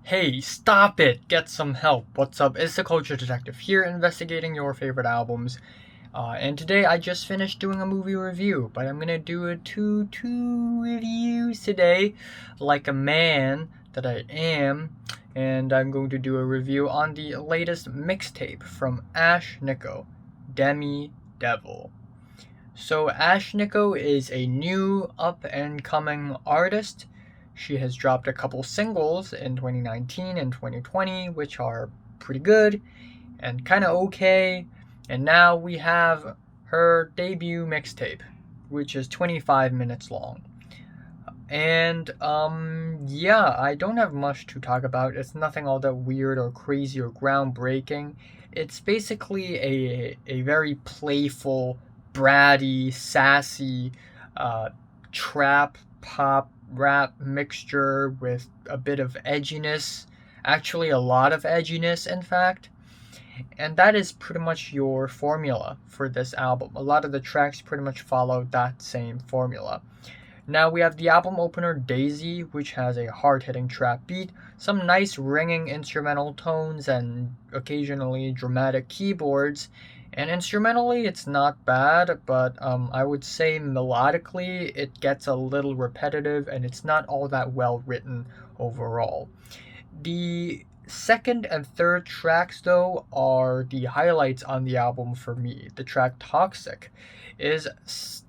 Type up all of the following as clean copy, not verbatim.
Hey, stop it! Get some help. What's up? It's the Culture Detective here, investigating your favorite albums. And today I just finished doing a movie review, but I'm gonna do a two reviews today, like a man that I am. And I'm going to do a review on the latest mixtape from Ashnikko, Demidevil. So Ashnikko is a new up and coming artist. She has dropped a couple singles in 2019 and 2020, which are pretty good and kind of okay. And now we have her debut mixtape, which is 25 minutes long. And yeah, I don't have much to talk about. It's nothing all that weird or crazy or groundbreaking. It's basically a very playful, bratty, sassy, uh, trap pop rap mixture with a bit of edginess. Actually, a lot of edginess, in fact. And that is pretty much your formula for this album. A lot of the tracks pretty much follow that same formula. Now we have the album opener Daisy, which has a hard-hitting trap beat, some nice ringing instrumental tones, and occasionally dramatic keyboards. And instrumentally, it's not bad, but I would say melodically, it gets a little repetitive and it's not all that well written overall. The second and third tracks, though, are the highlights on the album for me. The track Toxic is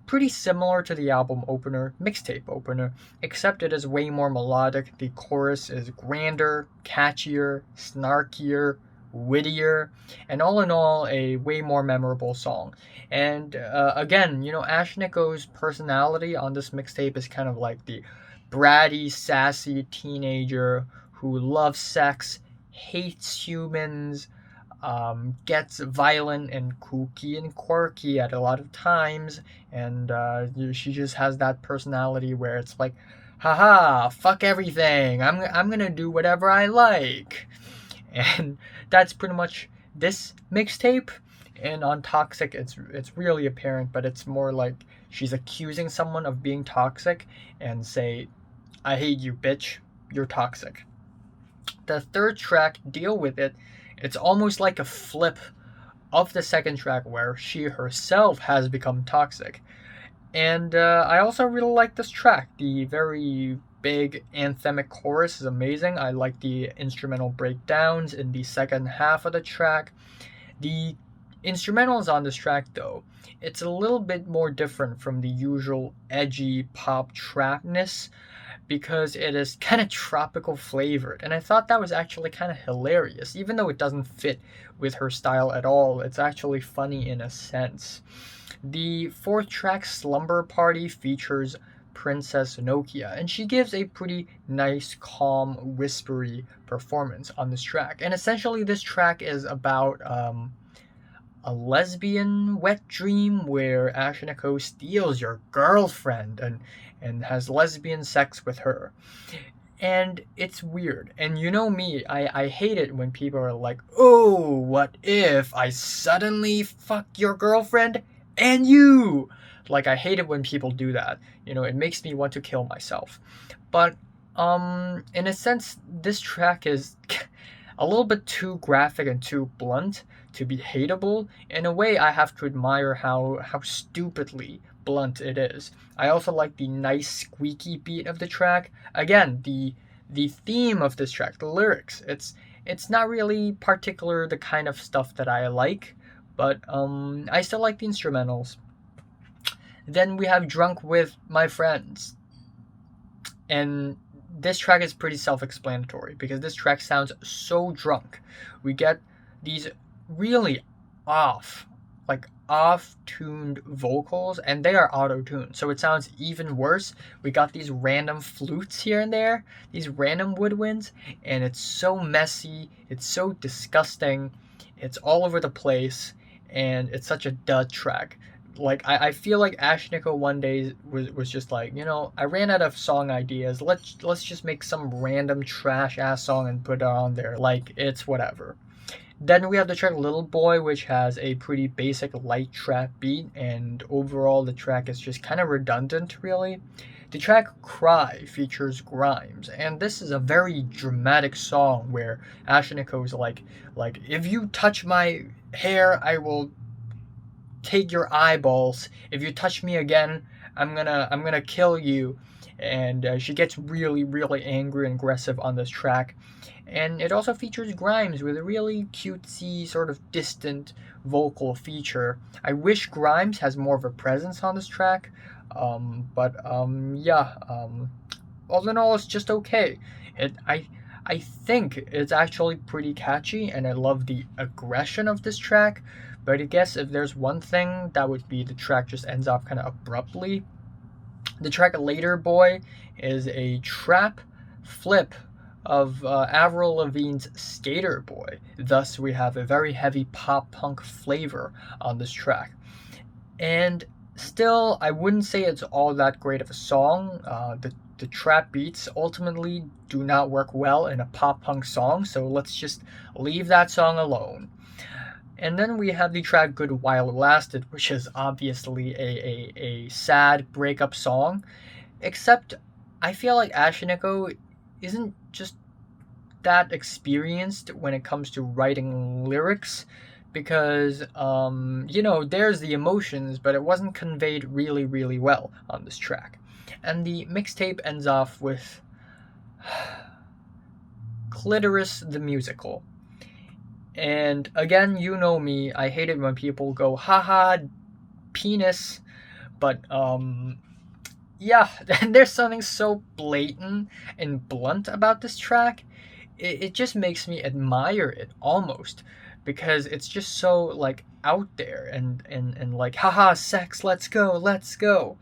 pretty similar to the album opener, mixtape opener, except it is way more melodic. The chorus is grander, catchier, snarkier, wittier, and all in all, a way more memorable song. And again, Ashnikko's personality on this mixtape is kind of like the bratty, sassy teenager who loves sex, hates humans, gets violent and kooky and quirky at a lot of times, and she just has that personality where it's like, haha, fuck everything, I'm gonna do whatever I like. And that's pretty much this mixtape. And on Toxic, it's really apparent, but it's more like she's accusing someone of being toxic and say, I hate you, bitch, you're toxic. The third track, Deal With It, it's almost like a flip of the second track where she herself has become toxic. And I also really like this track. The very big anthemic chorus is amazing. I like the instrumental breakdowns in the second half of the track. The instrumentals on this track, though, it's a little bit more different from the usual edgy pop trapness because it is kind of tropical flavored. And I thought that was actually kind of hilarious. Even though it doesn't fit with her style at all, it's actually funny in a sense. The fourth track, Slumber Party, features Princess Nokia, and she gives a pretty nice, calm, whispery performance on this track. And essentially, this track is about a lesbian wet dream where Ashnikko steals your girlfriend and has lesbian sex with her. And it's weird. And you know me, I hate it when people are like, oh, what if I suddenly fuck your girlfriend and you? Like, I hate it when people do that. It makes me want to kill myself. But, in a sense, this track is a little bit too graphic and too blunt to be hateable. In a way, I have to admire how stupidly blunt it is. I also like the nice squeaky beat of the track. Again, the theme of this track, the lyrics, it's not really particular the kind of stuff that I like, but I still like the instrumentals. Then we have Drunk With My Friends. And this track is pretty self-explanatory because this track sounds so drunk. We get these really off, like off-tuned vocals, and they are auto-tuned, so it sounds even worse. We got these random flutes here and there, these random woodwinds, and it's so messy, it's so disgusting, it's all over the place, and it's such a dud track. Like I feel like Ashnikko one day was just like, I ran out of song ideas. Let's just make some random trash ass song and put it on there. Like, it's whatever. Then we have the track Little Boy, which has a pretty basic light trap beat, and overall the track is just kind of redundant, really. The track Cry features Grimes, and this is a very dramatic song where Ashnikko is like, if you touch my hair, I will take your eyeballs. If you touch me again, I'm gonna kill you. And she gets really, really angry and aggressive on this track. And it also features Grimes with a really cutesy, sort of distant vocal feature. I wish Grimes has more of a presence on this track, yeah. All in all, it's just okay. I think it's actually pretty catchy, and I love the aggression of this track. But I guess if there's one thing, that would be the track just ends off kind of abruptly. The track Later Boy is a trap flip of Avril Lavigne's Skater Boy. Thus, we have a very heavy pop punk flavor on this track. And still, I wouldn't say it's all that great of a song. The trap beats ultimately do not work well in a pop punk song, so let's just leave that song alone. And then we have the track Good While It Lasted, which is obviously a sad breakup song. Except, I feel like Ashnikko isn't just that experienced when it comes to writing lyrics. Because, there's the emotions, but it wasn't conveyed really, really well on this track. And the mixtape ends off with Clitoris the Musical. And again, you know me, I hate it when people go, haha, penis. But, yeah, and there's something so blatant and blunt about this track. It just makes me admire it almost. Because it's just so, like, out there and like, haha, sex, let's go.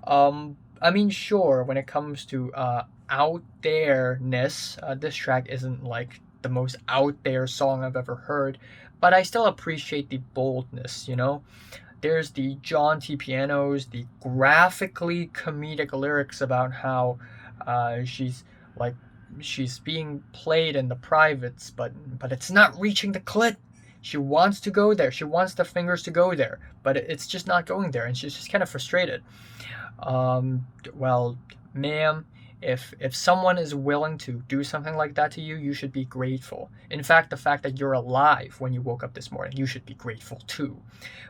I mean, sure, when it comes to out there-ness, this track isn't, like, the most out there song I've ever heard, but I still appreciate the boldness, There's the jaunty pianos, the graphically comedic lyrics about how she's being played in the privates, but it's not reaching the clit. She wants to go there. She wants the fingers to go there, but it's just not going there, and she's just kind of frustrated. Well, ma'am, if someone is willing to do something like that to you, you should be grateful. In fact, the fact that you're alive when you woke up this morning, you should be grateful too.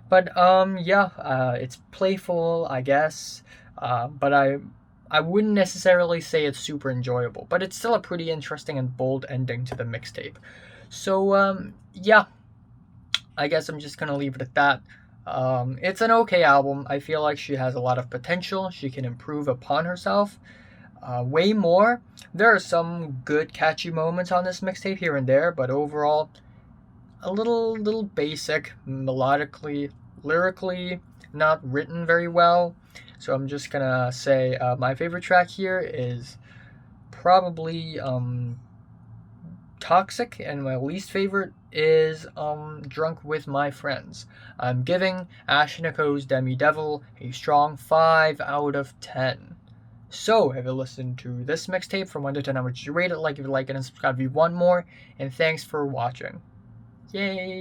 But it's playful, I guess. But I wouldn't necessarily say it's super enjoyable, but it's still a pretty interesting and bold ending to the mixtape. So, I guess I'm just gonna leave it at that. It's an okay album. I feel like she has a lot of potential. She can improve upon herself way more. There are some good catchy moments on this mixtape here and there, but overall, a little basic, melodically, lyrically, not written very well. So I'm just gonna say my favorite track here is probably Toxic, and my least favorite is Drunk With My Friends. I'm giving Ashnikko's Demidevil a strong 5 out of 10. So, have you listened to this mixtape from 1 to 10? How much you rate it? Like if you like it, and subscribe if you want more. And thanks for watching. Yay!